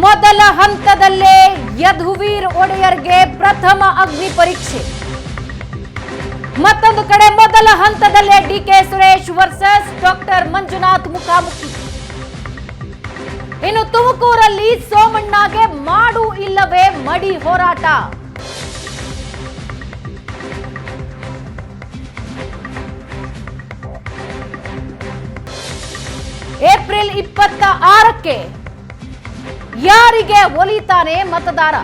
ಮೊದಲ ಹಂತದಲ್ಲೇ ಯದುವೀರ್ ಒಡೆಯರ್ಗೆ ಪ್ರಥಮ ಅಗ್ನಿ ಪರೀಕ್ಷೆ. ಮತ್ತೊಂದು ಕಡೆ ಮೊದಲ ಹಂತದಲ್ಲೇ DK Suresh versus doctor Manjunath ಮುಖಾಮುಖಿ. ಇನ್ನು ತುಮಕೂರಲ್ಲಿ ಸೋಮಣ್ಣಗೆ ಮಾಡು ಇಲ್ಲವೇ ಮಡಿ ಹೋರಾಟ. ಏಪ್ರಿಲ್ 26ಕ್ಕೆ ಯಾರಿಗೆ ಒಲಿತಾನೆ ಮತದಾರ?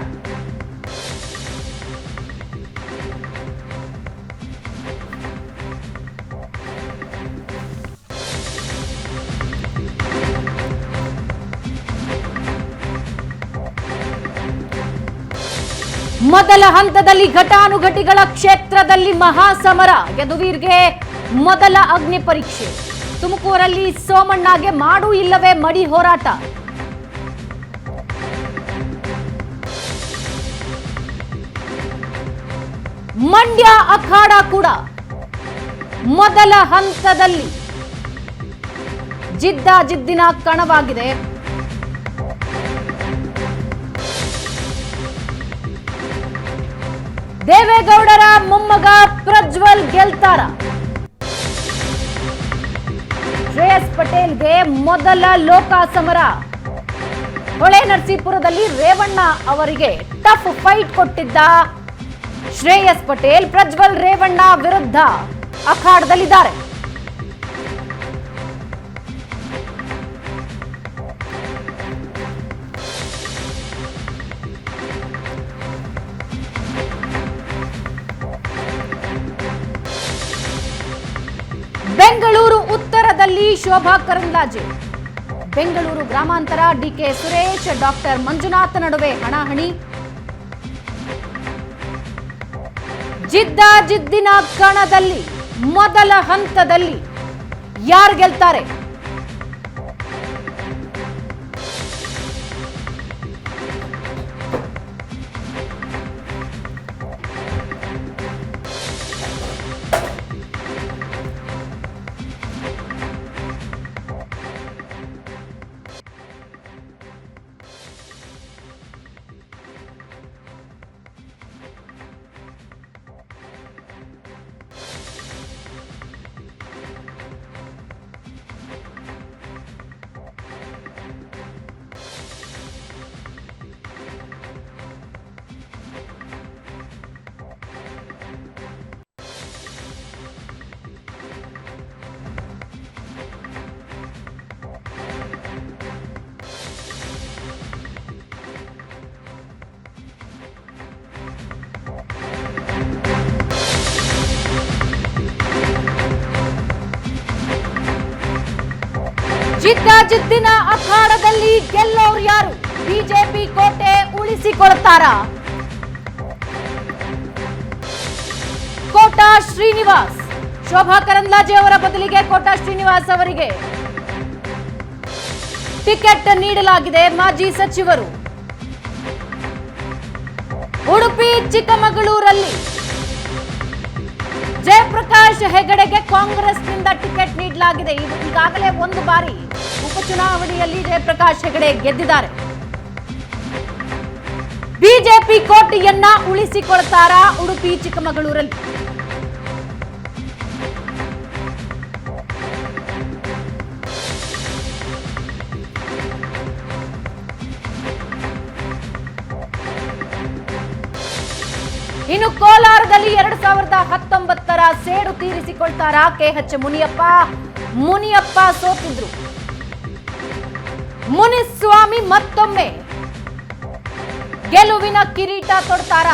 ಮೊದಲ ಹಂತದಲ್ಲಿ ಘಟಾನುಘಟಿಗಳ ಕ್ಷೇತ್ರದಲ್ಲಿ ಮಹಾಸಮರ. ಯದುವೀರ್ಗೆ ಮೊದಲ ಅಗ್ನಿ ಪರೀಕ್ಷೆ. ತುಮಕೂರಲ್ಲಿ ಸೋಮಣ್ಣಗೆ ಮಾಡು ಇಲ್ಲವೇ ಮಡಿ ಹೋರಾಟ. ಮಂಡ್ಯ ಅಖಾಡ ಕೂಡ ಮೊದಲ ಹಂತದಲ್ಲಿ ಜಿದ್ದಾಜಿದ್ದಿನ ಕಣವಾಗಿದೆ. ದೇವೇಗೌಡರ ಮೊಮ್ಮಗ ಪ್ರಜ್ವಲ್ ಗೆಲ್ತಾರ? ಶ್ರೇಯಸ್ ಪಟೇಲ್ಗೆ ಮೊದಲ ಲೋಕ ಸಮರ. ಹೊಳೆನರಸೀಪುರದಲ್ಲಿ ರೇವಣ್ಣ ಅವರಿಗೆ ಟಫ್ ಫೈಟ್ ಕೊಟ್ಟಿದ್ದ ಶ್ರೇಯಸ್ ಪಟೇಲ್ ಪ್ರಜ್ವಲ್ ರೇವಣ್ಣ ವಿರುದ್ಧ ಅಖಾಡದಲ್ಲಿದ್ದಾರೆ. ಬೆಂಗಳೂರು ಉತ್ತರದಲ್ಲಿ ಶೋಭಾ ಕರಂದ್ಲಾಜೆ. ಬೆಂಗಳೂರು ಗ್ರಾಮಾಂತರ ಡಿಕೆ ಸುರೇಶ್ ಡಾಕ್ಟರ್ ಮಂಜುನಾಥ್ ನಡುವೆ ಹಣಾಹಣಿ. ಜಿದ್ದಾಜಿದ್ದಿನ ಕಣದಲ್ಲಿ ಮೊದಲ ಹಂತದಲ್ಲಿ ಯಾರು ಗೆಲ್ತಾರೆ? ಜಿದ್ದಾಜಿದ್ದಿನ ಅಖಾಡದಲ್ಲಿ ಗೆಲ್ಲೋರು ಯಾರು? ಬಿಜೆಪಿ ಕೋಟೆ ಉಳಿಸಿಕೊಳ್ತಾರ? ಕೋಟಾ ಶ್ರೀನಿವಾಸ್, ಶೋಭಾ ಕರಂದ್ಲಾಜೆ ಅವರ ಬದಲಿಗೆ ಕೋಟಾ ಶ್ರೀನಿವಾಸ್ ಅವರಿಗೆ ಟಿಕೆಟ್ ನೀಡಲಾಗಿದೆ. ಮಾಜಿ ಸಚಿವರು. ಉಡುಪಿ ಚಿಕ್ಕಮಗಳೂರಲ್ಲಿ ಜಯಪ್ರಕಾಶ್ ಹೆಗಡೆಗೆ ಕಾಂಗ್ರೆಸ್ನಿಂದ ಟಿಕೆಟ್ ನೀಡಲಾಗಿದೆ. ಈಗಾಗಲೇ ಒಂದು ಬಾರಿ ಉಪಚುನಾವಣೆಯಲ್ಲಿ ಜಯಪ್ರಕಾಶ್ ಹೆಗಡೆ ಗೆದ್ದಿದ್ದಾರೆ. ಬಿಜೆಪಿ ಕೋಟೆಯನ್ನ ಉಳಿಸಿಕೊಳ್ತಾರಾ ಉಡುಪಿ ಚಿಕ್ಕಮಗಳೂರಲ್ಲಿ? ಇನ್ನು ಕೋಲಾರದಲ್ಲಿ 2019ರ ಸೇಡು ತೀರಿಸಿಕೊಳ್ತಾರ ಕೆಎಚ್ ಮುನಿಯಪ್ಪ? ಮುನಿಯಪ್ಪ ಸೋತಿದ್ರು. ಮುನಿಸ್ವಾಮಿ ಮತ್ತೊಮ್ಮೆ ಗೆಲುವಿನ ಕಿರೀಟ ತೊಡ್ತಾರ?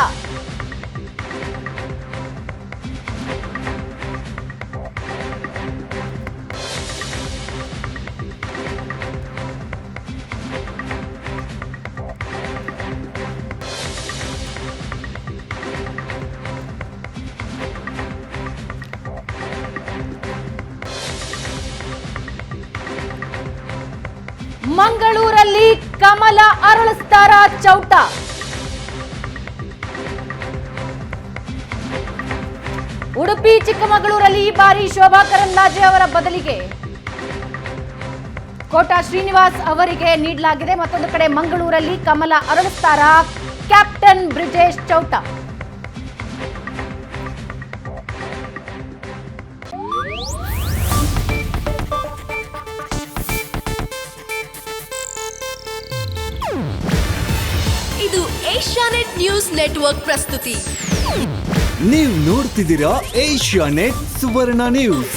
ಮಂಗಳೂರಲ್ಲಿ ಕಮಲ ಅರಳಿಸ್ತಾರ ಚೌಟ? ಉಡುಪಿ ಚಿಕ್ಕಮಗಳೂರಲ್ಲಿ ಈ ಬಾರಿ ಶೋಭಾ ಕರಂದ್ಲಾಜೆ ಅವರ ಬದಲಿಗೆ ಕೋಟಾ ಶ್ರೀನಿವಾಸ್ ಅವರಿಗೆ ನೀಡಲಾಗಿದೆ. ಮತ್ತೊಂದು ಕಡೆ ಮಂಗಳೂರಲ್ಲಿ ಕಮಲ ಅರಳಿಸ್ತಾರ ಕ್ಯಾಪ್ಟನ್ ಬ್ರಿಜೇಶ್ ಚೌಟ. ಇದು ಏಷ್ಯಾನೆಟ್ ನ್ಯೂಸ್ ನೆಟ್ವರ್ಕ್ ಪ್ರಸ್ತುತಿ. ನೀವು ನೋಡ್ತಿದ್ದೀರಾ ಏಷ್ಯಾನೆಟ್ ಸುವರ್ಣ ನ್ಯೂಸ್.